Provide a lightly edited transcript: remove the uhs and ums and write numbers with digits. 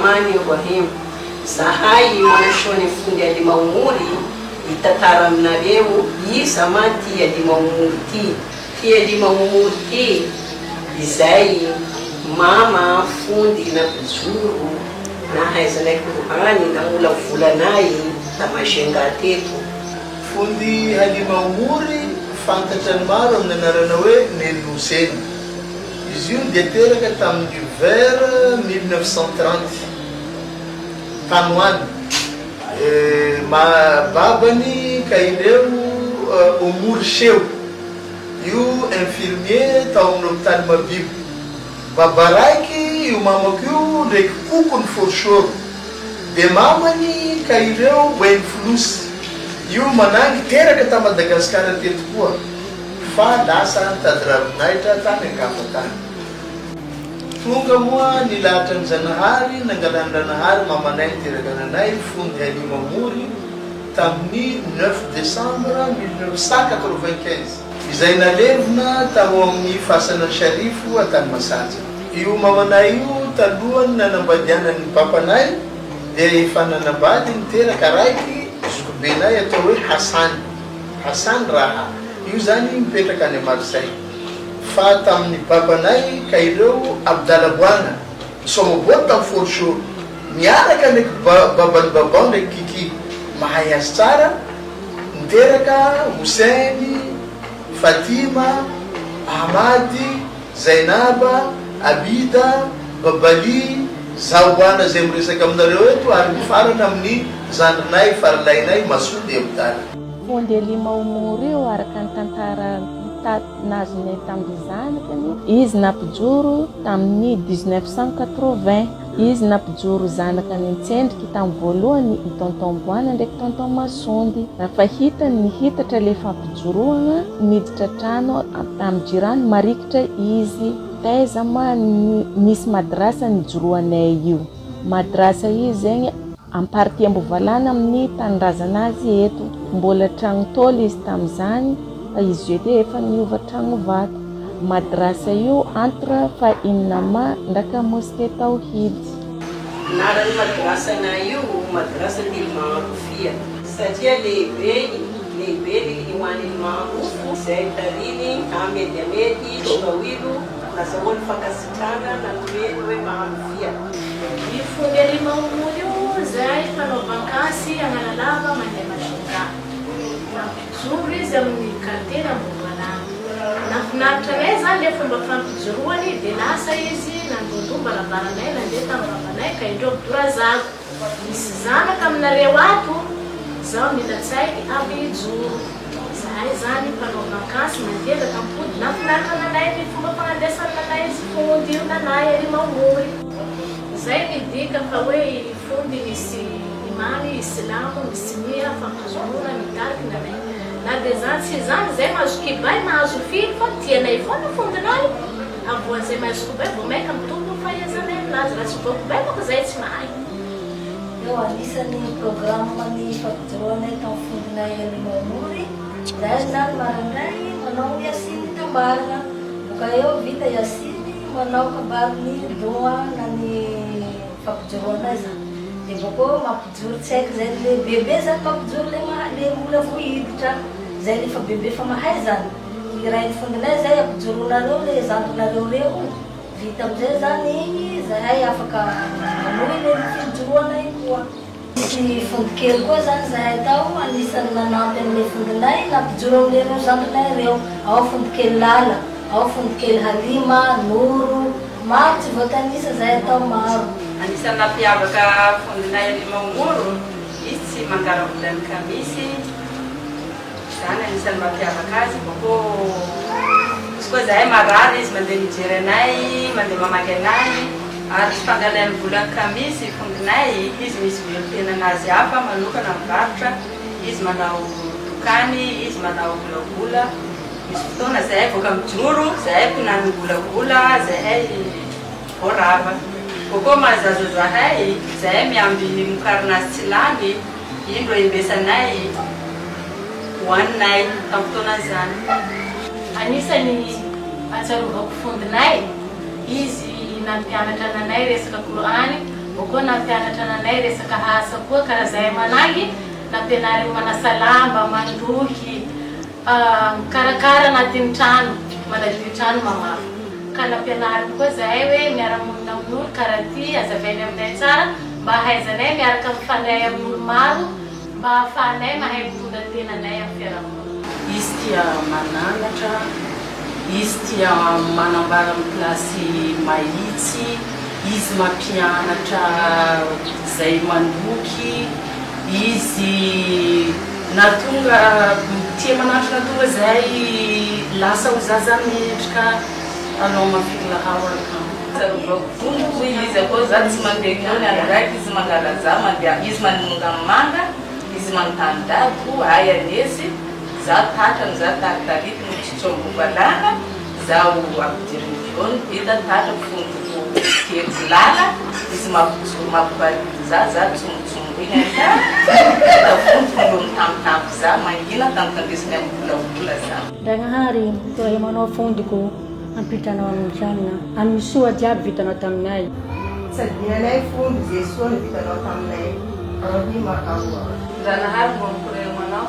Rahmani Rahim. Zahay manashone fundi alimaumuri itatara aminareo isa maty alimaumuri ty alimaumuri ty izay mama fundi nampijoro nahaizanay Qur'ani namola volanay tamashenga teto. Fundi alimaumuri fantatra ny maro amin'ny anarana hoe Neloseny. Izy io dia teraka tamin'ny vers 1930 tanoany. Babany kaireo Omory Seo, io infirmier tao amin'ny hôpitaly Mabibo. Baba raiky io mamako io ndraiky kokony forsoro. Dia mamany kaireo Boeny Folosy, io manangy teraka ta Madagasikara teto koa fa lasa nitady ravinahitra tany ankafa tany. Tonga moa nilahatra ny Zanahary, nangalany Ranahary mamanay niteraka ananay Fundi Alimaumuri tamin'ny 9 décembre 1995 izay nalevina tao amin'ny fasan'ny Sharifo atany Masanja. Io mamanay io talohany nanambadianany papanay dia rehefa nanambady niteraka raiky zokobenay atao hoe Hassan Raha. Io zany mipetraka any Marseille. Fa tamin'ny babanay kaireo Abdalaboana Somaboa tamin'ny Forsoro miaraka ndraiky babany babao ndraiky Kiki mahay azy tsara niteraka Hosseiny, Fatima, Ahmady, Zainaba, Abida, Babali, Zahoana zay miresaka aminareo eto ary mifarana amin'ny zandrinay faralainay Masody Abdala. Fundi Alimaumuri io araka ny tantara nazonay tamin'ny zanakany. Izy nampijoro tamin'ny 1980. Izy nampijoro zanakany nitsendriky tamin'ny voalohany i tonton Boana ndraiky tonton Masondy. Rafa hitany nihitatra le fampijoroana miditra trano tamin'ny jirany marikitra izy. Taiza ma nisy madrasa nijoroanay io. Madrasa io zegny amparty Ambovalana amin'ny tanindrazanazy eto. Mbola tragno tôly izy tamin'izany fa izy io dia efa niova tragno vato. Madrasa io entre fa Inama ndraka Mosquée Tawhid. Anarany madrasana io madrasa Ilmaarofia satria lehibe io any Ilmaarofo zay tariny amedimedy tokawilo nazahoany fankasitrana nanomeny hoe Maarofia. Ny Fundi Alimaumuri io zay mpanao vakansy Analalava mandeha Masonga. Nampijoro izy amin'ny quartier Ambovalana. Nafinaritra anay zany le fomba fampijoroany dia lasa izy nandondò barabaranay nandeha tamin'ny babanay ka indreo Dorazako. Misy zanaka aminareo ato, zaho milatsaiky aby hijoro. Zahay zany mpanao vakansy mandeha tampody. Nafinaritra ananay ny fomba fagnandesan'ny nanay izy Fundi io nanay Alimaumuri. Zay midika fa hoe Fundi misy imany Islamo misy nia fampijoroana mitariky nanay. Na dia zany tsy zany zay mahazo kibay mahazo fily fa tianay foana Fundinay. Avoan'izay mahazo kibay vao maika mitombo ny fahaizanay aminazy. Raha tsy vao kibay moa zay tsy mahay. Eo anisan'ny programa ny fampijoroanay tamin'ny Fundinay Alimaumuri. Zahay zany marangay manao Yasiny tambarana. Boka eo vita Yasiny manao kabariny doa na ny fampijoroanay zany. Dia boko mampijoro tsy haiko zay le bebe zany mampijoro le ola vo hiditra. Zay lefa bebe fa mahay zany. Irainy Fundinay zay ampijoroanareo le zandrinareo reo. Vita amizay zany igny zahay afaka amoy le fijoroanay koa. Misy Fundi kely koa zany zahay tao anisan'ny nanampy amin'ny Fundinay nampijoro amin'ireo zandrinay reo. Ao Fundi kely Lala, ao Fundi kely Halima, Noro, maro tsy voatanisa zahay tao maro. Anisan'ny nampiavaka Fundinay Alimaumuri, izy tsy mangara-bolany kamisy. Zany anisan'ny mampiavaka azy. Boko izy koa zahay marary izy mandeha mijery anay, mandeha mamaky anay. Ary tsy fangalany volany kamisy Fundinay, izy misy velom-piainanazy hafa manokana mivarotra. Izy manao dokany, izy manao golagola. Misy fotoana zahay voaka mijoro, zahay mpinany golagola, zahay vorava. Koko mahazazo zahay, zahay miamby mokarinazy tsy lany, indro embesanay, hoaninay tamin'ny fotoana zany. Anisany ahatsiarovako Fundinay, izy nampianatra ananay resaka Qur'any Boko nampianatra anay resaka asa koa karaha zay managy, nampianariny manasalamba, mandoky, karakara anatin'ny trano, manadio trano mamafa. Ka nampianariny koa zahay hoe miara-monina amin'olo karaha ty azavainy aminay tsara mba hahaizanay miaraka mifandray amin'olo maro mba ahafahanay mahay mitondra tenanay amin'ny fiarahamonina. Izy tia mananatra, izy tia manambara amin'ny plasy mahitsy, izy mampianatra zay mandoky, izy natonga tia mananatra natonga zay lasa ho zaza mendrika anao mafila hawaka. Vondroko izy akao za tsy mandeha eny andraiky izy mangalaza mandeha izy maninonga manga izy manontany-dako ay anezy za tatrany za taritarity notsitsombovalana za ho ampidiriny viony vita tatra fondroko kely lala izy mampivality za tsongotsongo iny ata da vondroko mbo mitambitamby za mangina tamintandesiny amin'ny volabola za. Ndragnahary toa manao fondroko ampitranao amin'ny tranona amin'ny soa jiaby vitanao taminay. Sady anay fomba zay soa no vitanao taminay. Raha makao. Ndragnahary mbo mikorera manao